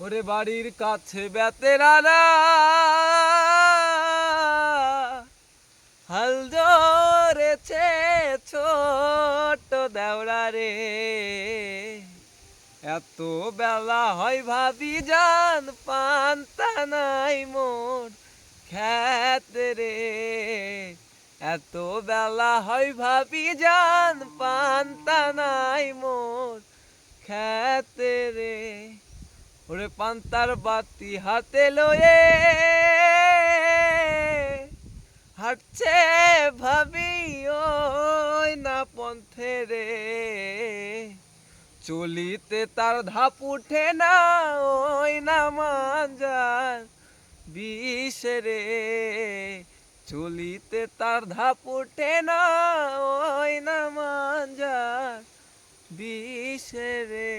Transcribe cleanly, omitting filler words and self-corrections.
ওরে বাড়ির কাছে বেতেরারা হাল ধরেছে ছোট দেওরা রে। এত বেলা হয় ভাবি জান পান্তা নাই মোর খেতে রে। এত বেলা হয় ভাবি জান পান্তা নাই মোর খেতে রে। ওরে পান্তার বাতি হাতে লয়ে হাঁটছে ভাবি ওই না পন্থে রে। চলিতে তার ধাপ উঠে না ওই না মাঞ্জার বিষে রে। চলিতে তার ধাপ উঠে না ওই না মাঞ্জার বিষে রে।